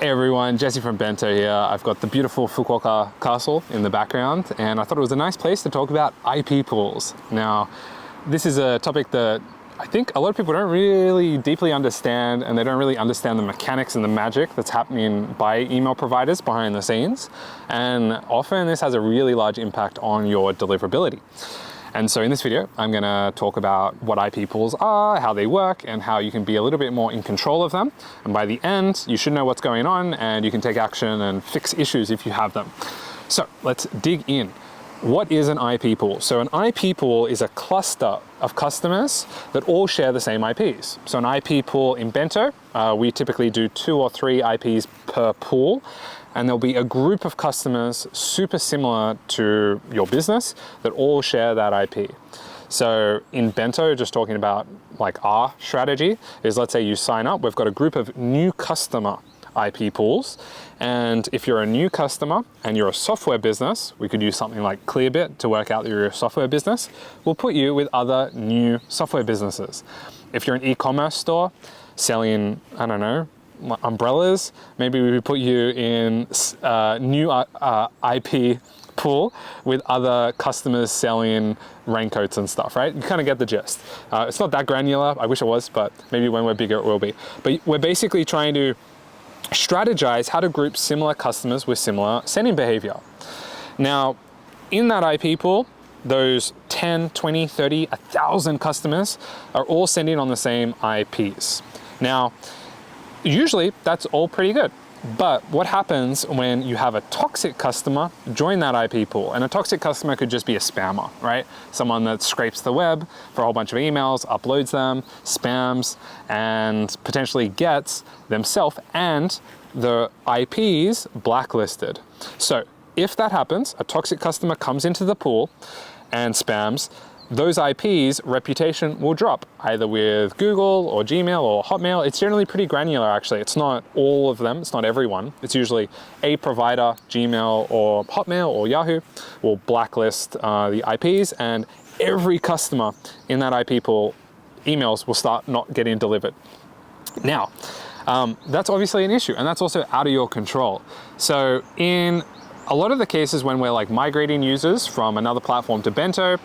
Hey everyone, Jesse from Bento here. I've got the beautiful Fukuoka Castle in the background, and I thought it was a nice place to talk about IP pools. Now, this is a topic that I think a lot of people don't really deeply understand, and they don't really understand the mechanics and the magic that's happening by email providers behind the scenes. And often this has a really large impact on your deliverability. And so in this video, I'm gonna talk about what IP pools are, how they work, and how you can be a little bit more in control of them. And by the end, you should know what's going on and you can take action and fix issues if you have them. So let's dig in. What is an IP pool? So an IP pool is a cluster of customers that all share the same IPs. So an IP pool in Bento, we typically do 2 or 3 IPs per pool, and there'll be a group of customers super similar to your business that all share that IP. So in Bento, just talking about like our strategy is, let's say you sign up, we've got a group of new customer IP pools. And if you're a new customer and you're a software business, we could use something like Clearbit to work out that you're a software business. We'll put you with other new software businesses. If you're an e-commerce store selling, I don't know, umbrellas, maybe we would put you in new IP pool with other customers selling raincoats and stuff, right? You kind of get the gist. It's not that granular. I wish it was, but maybe when we're bigger it will be. But we're basically trying to strategize how to group similar customers with similar sending behavior. Now, in that IP pool, those 10, 20, 30, 1,000 customers are all sending on the same IPs. Now, usually that's all pretty good. But what happens when you have a toxic customer join that IP pool? And a toxic customer could just be a spammer, right? Someone that scrapes the web for a whole bunch of emails, uploads them, spams, and potentially gets themselves and the IPs blacklisted. So if that happens, a toxic customer comes into the pool and spams, those IPs' reputation will drop, either with Google or Gmail or Hotmail. It's generally pretty granular, actually. It's not all of them, it's not everyone. It's usually a provider, Gmail or Hotmail or Yahoo, will blacklist the IPs, and every customer in that IP pool emails will start not getting delivered. Now, that's obviously an issue, and that's also out of your control. So in a lot of the cases when we're like migrating users from another platform to Bento,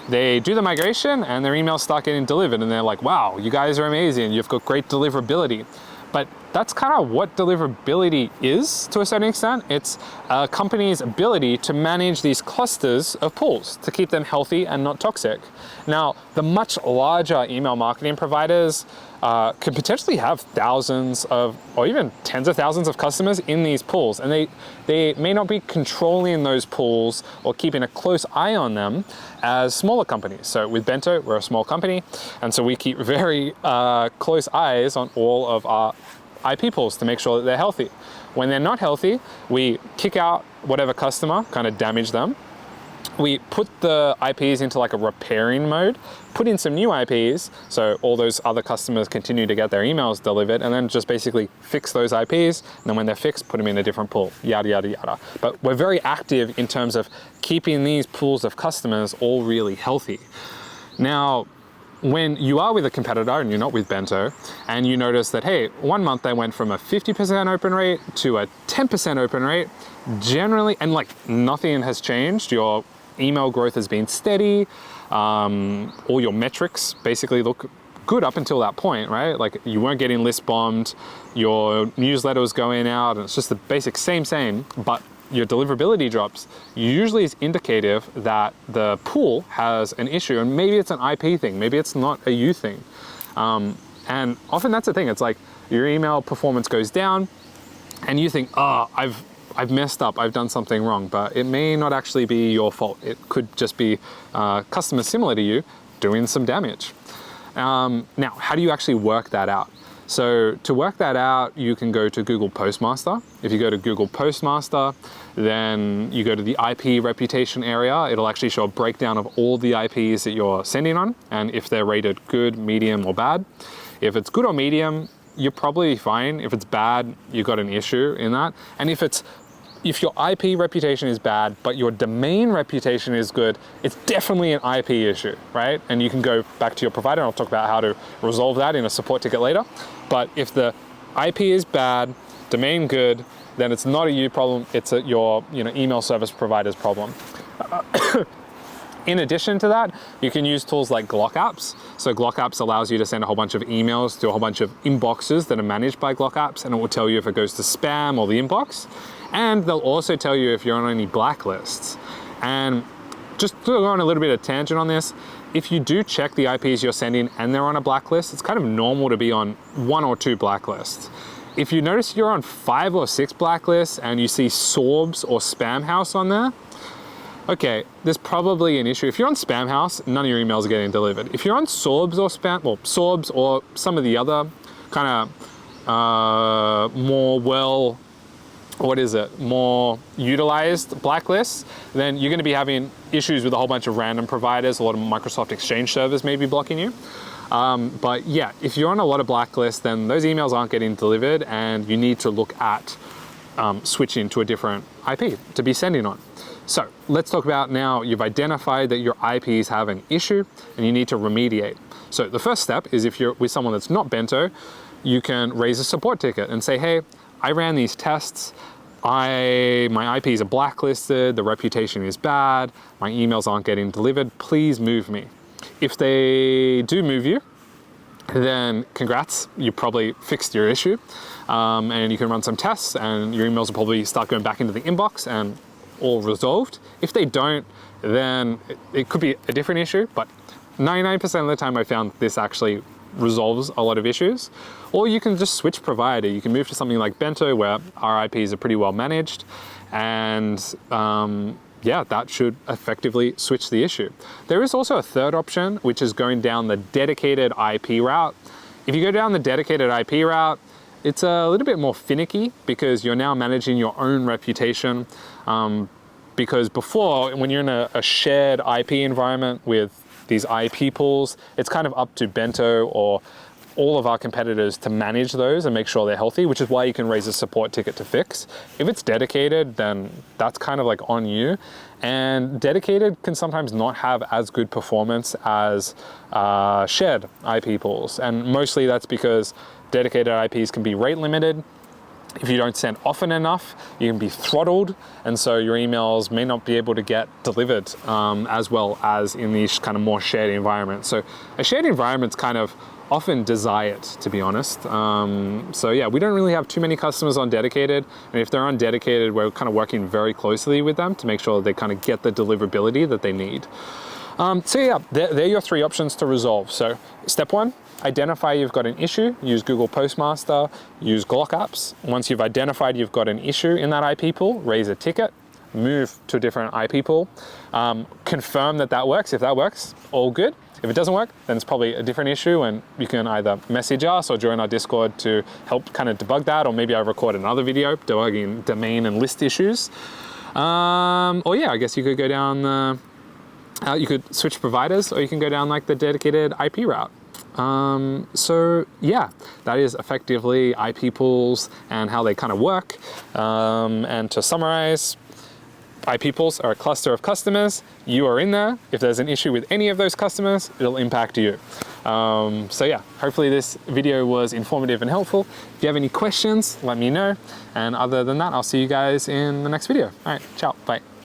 they do the migration and their emails start getting delivered and they're like, wow, you guys are amazing, you've got great deliverability. But that's kind of what deliverability is to a certain extent. It's a company's ability to manage these clusters of pools to keep them healthy and not toxic. Now, the much larger email marketing providers could potentially have thousands of, or even tens of thousands of customers in these pools, and they may not be controlling those pools or keeping a close eye on them as smaller companies. So with Bento, we're a small company, and so we keep very close eyes on all of our IP pools to make sure that they're healthy. When they're not healthy, we kick out whatever customer, kind of damage them. We put the IPs into like a repairing mode, put in some new IPs, so all those other customers continue to get their emails delivered, and then just basically fix those IPs, and then when they're fixed, put them in a different pool, yada, yada, yada. But we're very active in terms of keeping these pools of customers all really healthy. Now, when you are with a competitor and you're not with Bento, and you notice that, hey, 1 month they went from a 50% open rate to a 10% open rate, generally, and like nothing has changed, your email growth has been steady, all your metrics basically look good up until that point, right? Like you weren't getting list bombed, your newsletter was going out, and it's just the basic same, but your deliverability drops, usually is indicative that the pool has an issue, and maybe it's an IP thing, maybe it's not a you thing. And often that's the thing, it's like your email performance goes down and you think, oh, I've messed up, I've done something wrong, but it may not actually be your fault. It could just be customers similar to you doing some damage. Now, how do you actually work that out? So to work that out, you can go to Google Postmaster. If you go to Google Postmaster, then you go to the IP reputation area. It'll actually show a breakdown of all the IPs that you're sending on, and if they're rated good, medium, or bad. If it's good or medium, you're probably fine. If it's bad, you've got an issue in that. And if your IP reputation is bad, but your domain reputation is good, it's definitely an IP issue, right? And you can go back to your provider, and I'll talk about how to resolve that in a support ticket later. But if the IP is bad, domain good, then it's not a you problem, it's your email service provider's problem. In addition to that, you can use tools like Glock Apps. So Glock Apps allows you to send a whole bunch of emails to a whole bunch of inboxes that are managed by Glock Apps, and it will tell you if it goes to spam or the inbox. And they'll also tell you if you're on any blacklists. And just to go on a little bit of tangent on this, if you do check the IPs you're sending and they're on a blacklist, it's kind of normal to be on 1 or 2 blacklists. If you notice you're on 5 or 6 blacklists and you see Sorbs or Spamhaus on there, okay, there's probably an issue. If you're on Spamhaus, none of your emails are getting delivered. If you're on Sorbs or Sorbs or some of the other kind of more utilized blacklists, then you're going to be having issues with a whole bunch of random providers. A lot of Microsoft Exchange servers may be blocking you. But yeah, if you're on a lot of blacklists, then those emails aren't getting delivered, and you need to look at switching to a different IP to be sending on. So let's talk about now you've identified that your IPs have an issue and you need to remediate. So the first step is, if you're with someone that's not Bento, you can raise a support ticket and say, hey, I ran these tests, my IPs are blacklisted, the reputation is bad, my emails aren't getting delivered, please move me. If they do move you, then congrats, you probably fixed your issue, and you can run some tests and your emails will probably start going back into the inbox and all resolved. If they don't, then it could be a different issue, but 99% of the time I found this actually resolves a lot of issues. Or you can just switch provider. You can move to something like Bento, where our IPs are pretty well managed, and yeah, that should effectively switch the issue. There is also a third option, which is going down the dedicated IP route. If you go down the dedicated IP route, it's a little bit more finicky because you're now managing your own reputation. Because before, when you're in a shared IP environment with these IP pools, it's kind of up to Bento or all of our competitors to manage those and make sure they're healthy, which is why you can raise a support ticket to fix. If it's dedicated, then that's kind of like on you. And dedicated can sometimes not have as good performance as shared IP pools. And mostly that's because dedicated IPs can be rate limited. If you don't send often enough, you can be throttled, and so your emails may not be able to get delivered as well as in these kind of more shared environments. So a shared environment's kind of often desired, to be honest. So yeah, we don't really have too many customers on dedicated, and if they're on dedicated, we're kind of working very closely with them to make sure that they kind of get the deliverability that they need. So yeah, they're your 3 options to resolve. So step 1, identify you've got an issue, use Google Postmaster, use Glock Apps. Once you've identified you've got an issue in that IP pool, raise a ticket, move to a different IP pool, confirm that works. If that works, all good. If it doesn't work, then it's probably a different issue, and you can either message us or join our Discord to help kind of debug that, or maybe I record another video debugging domain and list issues. Or yeah, I guess you could go down you could switch providers, or you can go down like the dedicated IP route. So yeah, that is effectively IP pools and how they kind of work. And to summarize, IP pools are a cluster of customers. You are in there. If there's an issue with any of those customers, it'll impact you. So yeah, hopefully this video was informative and helpful. If you have any questions, let me know. And other than that, I'll see you guys in the next video. All right, ciao, bye.